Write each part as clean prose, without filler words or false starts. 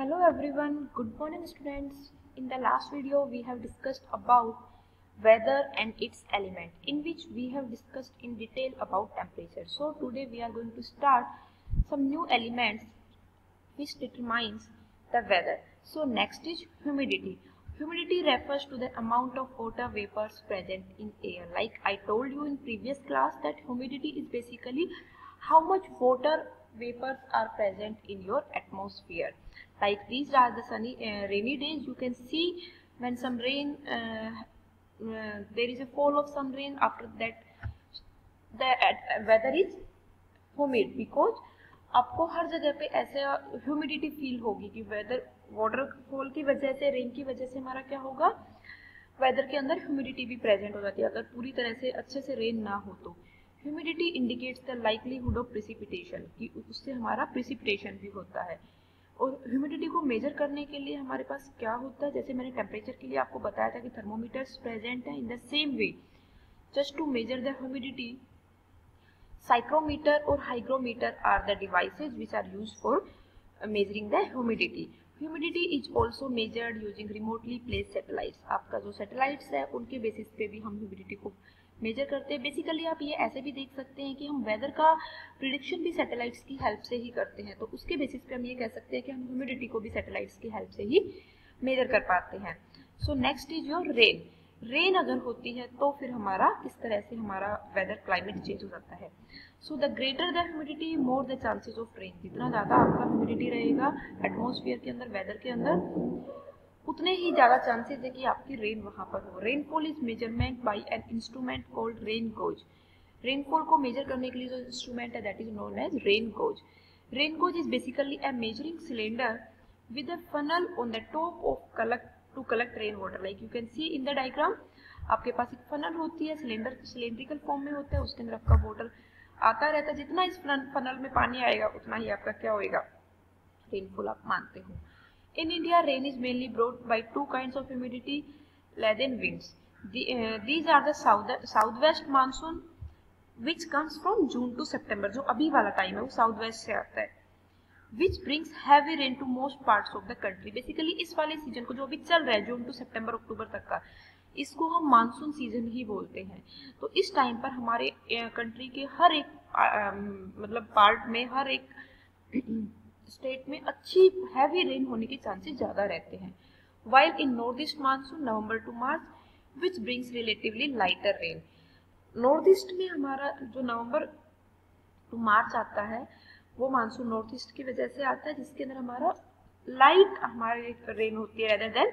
Hello everyone, good morning students. In the last video we have discussed about weather and its element, in which we have discussed in detail about temperature. So today we are going to start some new elements which determines the weather. So next is humidity. Humidity refers to the amount of water vapors present in air. Like I told you in previous class that humidity is basically how much water vapors are present in your atmosphere. Like these are the rainy days. You can see when some rain, there is a fall of some rain. After that, the weather is humid because आपको हर जगह पे ऐसे humidity feel होगी कि weather waterfall की वजह से, rain की वजह से हमारा क्या होगा, वेदर के अंदर ह्यूमिडिटी भी प्रेजेंट हो जाती है अगर पूरी तरह से अच्छे से रेन ना हो तो. Humidity indicates the likelihood of precipitation, कि उससे हमारा प्रिसिपिटेशन भी होता है. और ह्यूमिडिटी को मेजर करने के लिए हमारे पास क्या होता है, जैसे मैंने टेम्परेचर के लिए आपको बताया था कि थर्मोमीटर्स प्रेजेंट है. In the same way, just to measure the humidity, psychrometer or hygrometer are the devices which are used for measuring the humidity. Humidity is also measured using remotely placed satellites. आपका जो satellites है उनके basis पे भी हम humidity को major करते हैं. बेसिकली आप ये ऐसे भी देख सकते हैं कि हम वेदर का प्रिडिक्शन भी सैटेलाइट्स की हेल्प से ही करते हैं, तो उसके बेसिस पे हम ये कह सकते हैं कि हम ह्यूमिडिटी को भी सैटेलाइट्स की हेल्प से ही मेजर कर पाते हैं. So next is your rain. Rain अगर होती है तो फिर हमारा किस तरह से हमारा वेदर क्लाइमेट चेंज हो जाता है. So the greater the humidity more the chances of rain. जितना ज़्यादा आपका ह्यूमिडिटी रहेगा एटमॉस्फेयर के अंदर, वेदर के अंदर, उतने ही ज़्यादा चांसेस है कि आपकी रेन वहाँ पर हो. Rainfall is measurement by an instrument called rain gauge. Rainfall को मेजर करने के लिए जो इंस्ट्रूमेंट है that is known as rain gauge. Rain gauge is basically a measuring cylinder with a funnel on the top of to collect rain water. Like you can see in the diagram, आपके पास एक funnel होती है, cylindrical form में होता है, उसके अंदर आपका वाटर आता रहता है. जितना इस फनल में पानी आएगा उतना ही आपका क्या होएगा, रेनफॉल आप मानते हो. In India rain is mainly brought by two kinds of humidity laden winds. These are the southwest monsoon which comes from June to September. जो अभी वाला टाइम है वो साउथ वेस्ट से आता है. Which brings heavy rain to most parts of the country. Basically इस वाले सीजन को जो अभी चल रहा है जून टू सितंबर अक्टूबर तक का, इसको हम मानसून सीजन ही बोलते हैं. तो इस टाइम पर हमारे कंट्री के हर एक मतलब पार्ट में, हर एक स्टेट में अच्छी हैवी रेन होने के चांसेस ज़्यादा रहते हैं. While in north east monsoon November to March which brings relatively lighter rain. North east में हमारा जो नवंबर टू मार्च आता है वो मानसून नॉर्थ ईस्ट की वजह से आता है, जिसके अंदर हमारा लाइट हमारी रेन होती है रेदर देन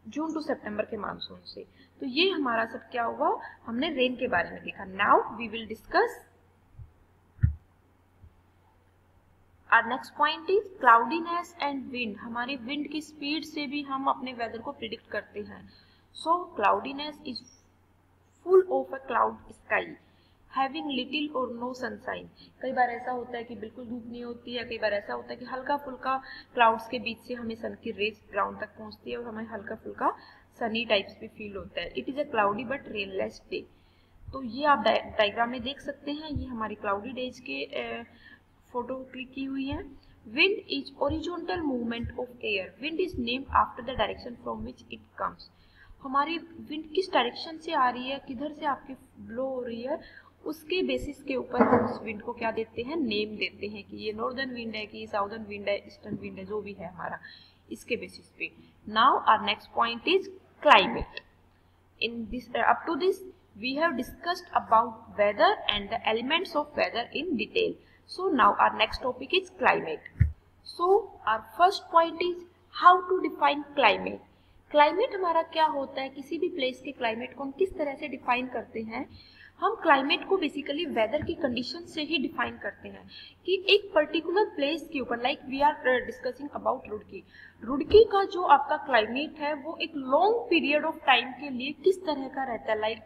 जून टू सितंबर के मानसून से. तो ये हमारा सब क्या हुआ, हमने रेन के बारे में देखा. Now we will discuss our next point is cloudiness and wind. हमारी विंड की स्पीड से भी हम अपने वेदर को प्रिडिक्ट करते हैं. So cloudiness is full of a cloud sky having little or no sunshine. कई बार ऐसा होता है कि बिल्कुल धूप नहीं होती है, कई बार ऐसा होता है कि हल्का फुल्का क्लाउड्स के बीच से हमें सन की रेज ग्राउंड तक पहुंचती है और हमें हल्का फुल्का सनी टाइप्स भी फील होता है. It is a cloudy but rainless day. तो ये आप डायग्राम में देख सकते हैं, ये हमारी क्लाउडी डेज के फोटो क्लिक की हुई है. Wind is horizontal movement of air. Wind is named after the direction from which it comes. हमारी विंड किस डायरेक्शन से आ रही है, किधर से आपकी ब्लो हो रही है, उसके बेसिस के ऊपर हम उस विंड को क्या देते हैं, नेम देते हैं कि ये नॉर्दर्न विंड है, कि ये साउदर्न विंड है, ईस्टर्न विंड है, जो भी है हमारा इसके बेसिस पे. Now our next point is climate. In this up to this we have discussed about weather and the elements of weather in detail. So now our next topic is climate. So our first point is how to define climate. Climate हमारा क्या होता है, किसी भी place के climate को हम किस तरह से डिफाइन करते हैं. हम क्लाइमेट को बेसिकली वेदर की कंडीशन से ही डिफाइन करते हैं कि एक पर्टिकुलर प्लेस के ऊपर, like we are discussing about Roorkee. Roorkee का जो आपका क्लाइमेट है वो एक लॉन्ग पीरियड ऑफ टाइम के लिए किस तरह का रहता है. लाइक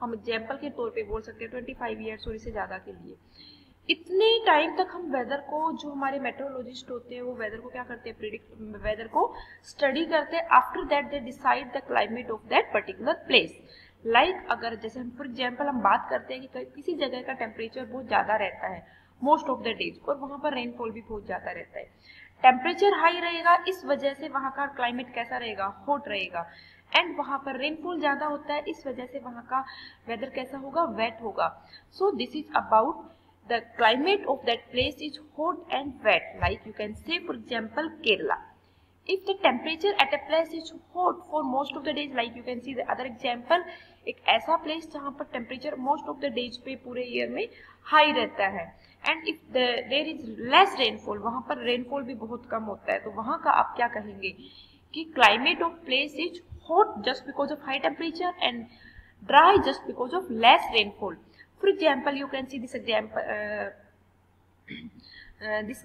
हम एग्जाम्पल के तौर पे बोल सकते हैं 25 ईयर्स और इससे ज़्यादा के लिए. इतने टाइम तक हम वेदर को, जो हमारे मेट्रोलॉजिस्ट होते हैं वो वेदर को क्या करते हैं, प्रिडिक्ट, वेदर को स्टडी करते हैं. After that they decide the climate of that particular place. Like अगर जैसे हम फॉर एग्जाम्पल हम बात करते हैं कि किसी जगह का टेम्परेचर बहुत ज़्यादा रहता है मोस्ट ऑफ द डेज, और वहाँ पर रेनफॉल भी बहुत ज़्यादा रहता है। टेम्परेचर हाई रहेगा, इस वजह से वहाँ का क्लाइमेट कैसा रहेगा, हॉट रहेगा, एंड वहाँ पर रेनफॉल ज़्यादा होता है, इस वजह से वहाँ का वेदर कैसा होगा, वेट होगा। So this is about the climate of that place is hot and wet, like you can say for example Kerala. If the temperature at a place is hot for most of the days, like you can see the other example, एक ऐसा place जहाँ पर temperature most of the days पे पूरे year में high रहता है, and if there is less rainfall, वहाँ पर rainfall भी बहुत कम होता है, तो वहाँ का आप क्या कहेंगे कि climate of place is hot just because of high temperature and dry just because of less rainfall. For example, you can see this example,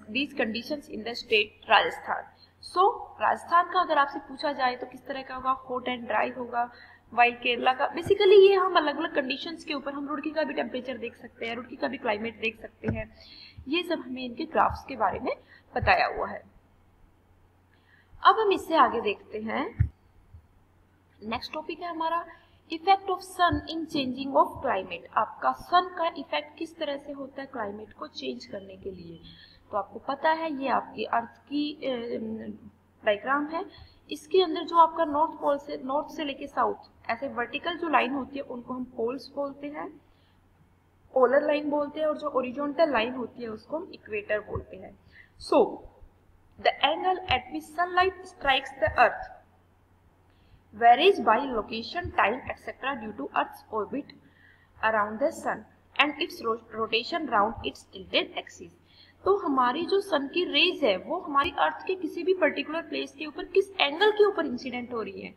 these conditions in the state Rajasthan. So Rajasthan का अगर आपसे पूछा जाए तो किस तरह का होगा, हॉट एंड ड्राई होगा, वाइल केरला का बेसिकली ये हम अलग अलग कंडीशंस के ऊपर, हम रुड़की का भी टेम्परेचर देख सकते हैं, रुड़की का भी क्लाइमेट देख सकते हैं, ये सब हमें इनके ग्राफ्स के बारे में बताया हुआ है। अब हम इससे आगे देखते हैं, नेक्स्ट टॉपिक है हमारा effect of sun in changing of climate. आपका सन का इफेक्ट किस तरह से होता है क्लाइमेट को चेंज करने के लिए। तो आपको पता है ये आपकी अर्थ की डायग्राम है, इसके अंदर जो आपका नॉर्थ पोल से, नॉर्थ से लेके साउथ ऐसे वर्टिकल जो लाइन होती है उनको हम पोल्स बोलते हैं, पोलर लाइन बोलते हैं, और जो ओरिजोनटल लाइन होती है उसको हम इक्वेटर बोलते हैं। So the angle eight which sunlight strikes the earth varies by location, time, etc. due to Earth's orbit around the Sun and its rotation round its tilted axis. तो हमारी जो सन की रेज है वो हमारी अर्थ के किसी भी पर्टिकुलर प्लेस के ऊपर किस एंगल के ऊपर इंसिडेंट हो रही है,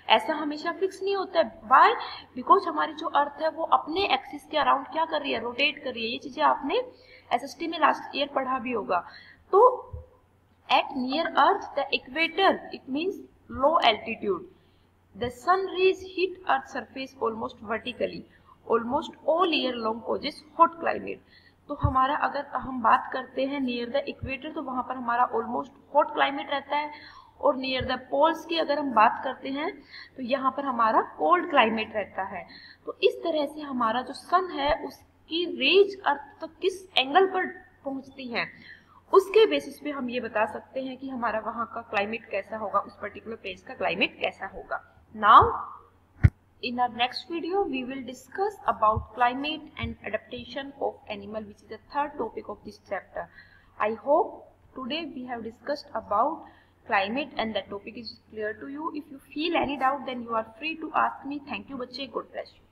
ऐसा हमेशा फिक्स नहीं होता है। वाई? बिकॉज हमारी जो अर्थ है वो अपने एक्सिस के अराउंड क्या कर रही है, रोटेट कर रही है। ये चीजें आपने एसएसटी में लास्ट ईयर पढ़ा भी होगा। तो at near earth the equator, it means low altitude, the sun rays hit earth surface almost vertically, almost all year long causes hot climate. तो हमारा अगर हम बात करते हैं नियर द इक्वेटर तो वहां पर हमारा ऑलमोस्ट हॉट क्लाइमेट रहता है, और नियर द पोल्स की अगर हम बात करते हैं तो यहाँ पर हमारा कोल्ड क्लाइमेट रहता है। तो इस तरह से हमारा जो सन है उसकी रेज अर्थ तक किस एंगल पर पहुंचती है, उसके बेसिस पे हम ये बता सकते हैं कि हमारा वहाँ का क्लाइमेट कैसा होगा, उस पर्टिकुलर प्लेस का क्लाइमेट कैसा होगा। Now, in our next video, we will discuss about climate and adaptation of animal, which is the third topic of this chapter. I hope today we have discussed about climate and that topic is clear to you. If you feel any doubt, then you are free to ask me. Thank you, बच्चे. God bless you.